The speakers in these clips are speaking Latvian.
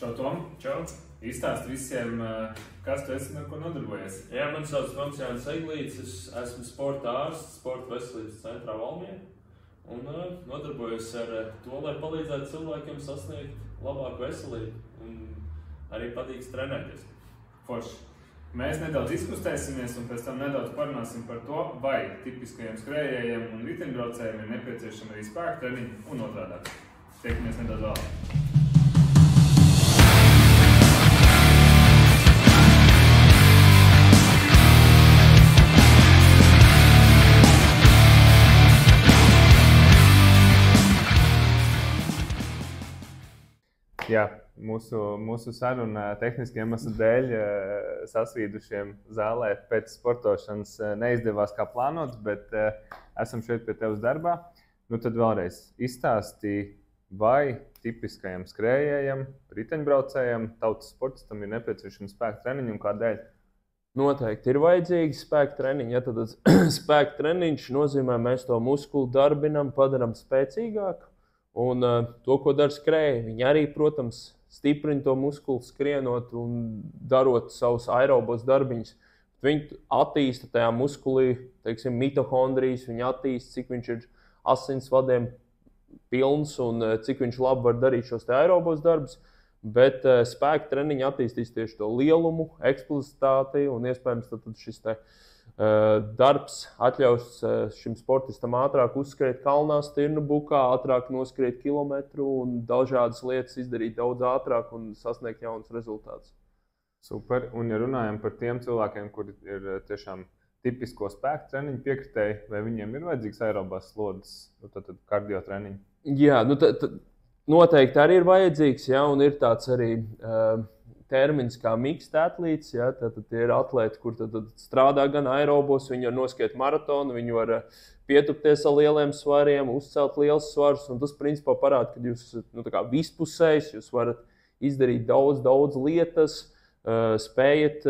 Čau, Tom! Čau! Izstāsti visiem, kas tu esi un ar ko nodarbojies. Jā, mani sauc Toms Jānis Eglīts, es esmu sporta ārsts, sporta veselības centrā Valmierā un nodarbojos ar to, lai palīdzētu cilvēkiem sasniegt labāku veselību un arī patīk trenēties. Forši! Mēs nedaudz izkustēsimies un pēc tam nedaudz parunāsim par to, vai tipiskajiem skrējējiem un riteņbraucējiem ir nepieciešama arī spēka treniņi un otrādāk. Tiekamies nedaudz vēlāk. Jā, mūsu saruna tehniski iemeslu dēļ sasvīdušiem zālē pēc sportošanas neizdevās kā plānots, bet esam šeit pie tevis darbā. Nu tad vēlreiz izstāstīji, vai tipiskajam skrējējam, riteņbraucējam, tautas sportistam ir nepieciešama spēka treniņi un kādēļ? Noteikti ir vajadzīgi spēka treniņi. Ja tad spēka treniņš nozīmē, mēs to muskuli darbinam, padaram spēcīgāku. Un to, ko dara skrēji, viņi arī, protams, stiprina to muskuli, skrienot un darot savus aerobos darbiņus. Viņi attīsta tajā muskulī, teiksim, mitohondrijas, viņi attīsta, cik viņš ir asinsvadiem pilns un cik viņš labi var darīt šos te aerobos darbus. Bet spēka treniņi attīstīs tieši to lielumu, eksplozitāti un iespējams tad šis te darbs atļaus šim sportistam ātrāk uzskriet kalnā, stirnu bukā, ātrāk noskriet kilometru un dažādas lietas izdarīt daudz ātrāk un sasniegt jaunus rezultātus. Super. Un ja runājam par tiem cilvēkiem, kuri ir tiešām tipisko spēku treniņu piekritēji, vai viņiem ir vajadzīgs aerobās slodzes, tad kardio treniņi? Jā, noteikti arī ir vajadzīgs, ja, un ir tāds arī termins kā mixed athletes, ja, tad ir atlēti, kur tad strādā gan aerobos, viņi var noskriet maratonu, viņi var pietupties ar lieliem svariem, uzcelt liels svarus, un tas principā parāda, ka jūs esat vispusējs, jūs varat izdarīt daudz lietas, spējat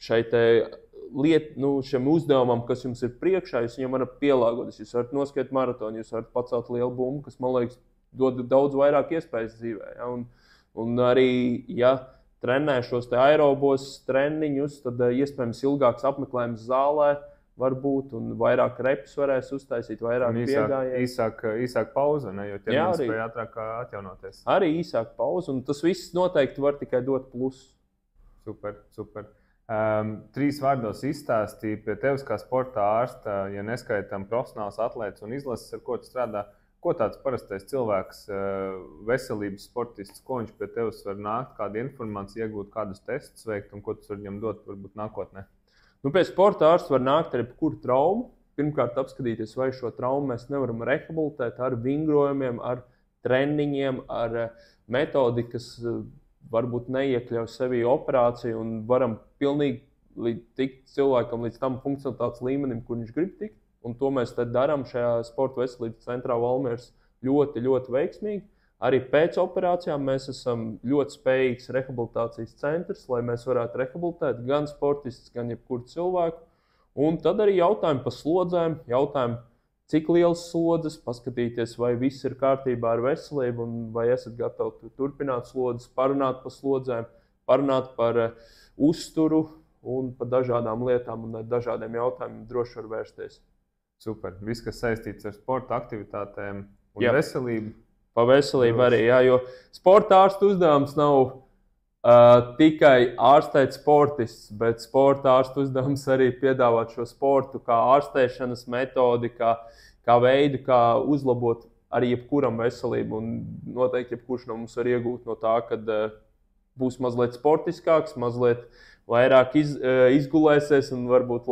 šiem uzdevumam, kas jums ir priekšā, jūs viņam varat pielāgoties, jūs varat noskriet maratonu, jūs varat pacelt lielu bumbu, kas, man liekas, dod daudz vairāk iespējas dzīvē, ja, un arī, ja trenē šos te aerobos treniņus, tad iespējams ilgāks apmeklējums zālē var būt un vairāk repus varēs uztaisīt, vairāk piegājienu. Īsāk pauze, ne? Jo ķermenis spēj ātrāk atjaunoties. Arī īsāk pauze, un tas viss noteikti var tikai dot plusu. Super, super. 3 vārdos izstāstīja pie tevis kā sporta ārsta, ja neskaitam profesionāls atlēts un izlases, ar ko tu strādā. Ko tāds parastais cilvēks, veselības sportists, ko viņš pie tevis var nākt, kādu informāciju iegūt, kādus testus veikt un ko tas var viņam dot varbūt nākotnē? Pie sporta ārsta var nākt ar jebkuru traumu. Pirmkārt apskatīties, vai šo traumu mēs nevaram rehabilitēt ar vingrojumiem, ar treniņiem, ar metodi, kas varbūt neiekļauj sevī operāciju un varam pilnīgi tikt cilvēkam līdz tam funkcionalitātes līmenim, kur viņš grib tikt. Un to mēs darām šajā sporta veselības centrā Valmieras ļoti, ļoti veiksmīgi. Arī pēc operācijām mēs esam ļoti spējīgs rehabilitācijas centrs, lai mēs varētu rehabilitēt gan sportistus, gan jebkuru cilvēku. Un tad arī jautājumi par slodzēm, jautājumi, cik liels slodzes, paskatīties, vai viss ir kārtībā ar veselību un vai esat gatavi turpināt slodzes, parunāt par slodzēm, parunāt par uzturu un par dažādām lietām un dažādiem jautājumiem droši var vērsties. Super. Viss, kas saistīts ar sporta aktivitātēm un veselību. Pa veselību arī, jā, jo sporta ārsta uzdevums nav tikai ārstēt sportists, bet sporta ārsta uzdevums arī piedāvāt šo sportu kā ārstēšanas metodi, kā veidu, kā uzlabot arī jebkuram veselību. Un noteikti jebkurš no mums var iegūt no tā, kad būs mazliet sportiskāks, mazliet vairāk izgulēsies un varbūt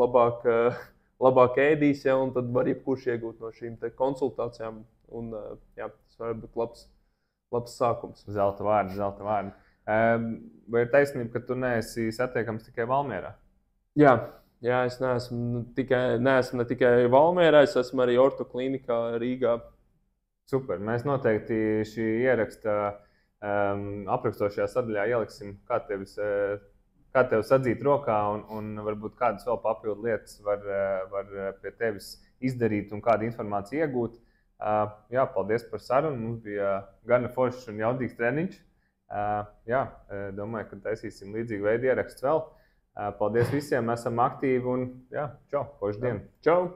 labāk ēdīs, ja, un tad var jebkurš iegūt no šīm te konsultācijām. Un, jā, tas var būt labs sākums. Zelta vārdi. Vai ir taisnība, ka tu neesi satiekams tikai Valmierā? Jā, es neesmu ne tikai Valmierā, es esmu arī ortoklinikā Rīgā. Super. Mēs noteikti šī ieraksta aprakstošajā sadaļā ieliksim, kā tevi sadzīt rokā un varbūt kādas vēl papildu lietas var pie tevis izdarīt un kādu informāciju iegūt. Jā, paldies par sarunu. Mums bija gana foršs un jaudīgs treniņš. Jā, domāju, ka taisīsim līdzīgu veidu ierakstus vēl. Paldies visiem, esam aktīvi un jā, čau, foršu dienu. Čau!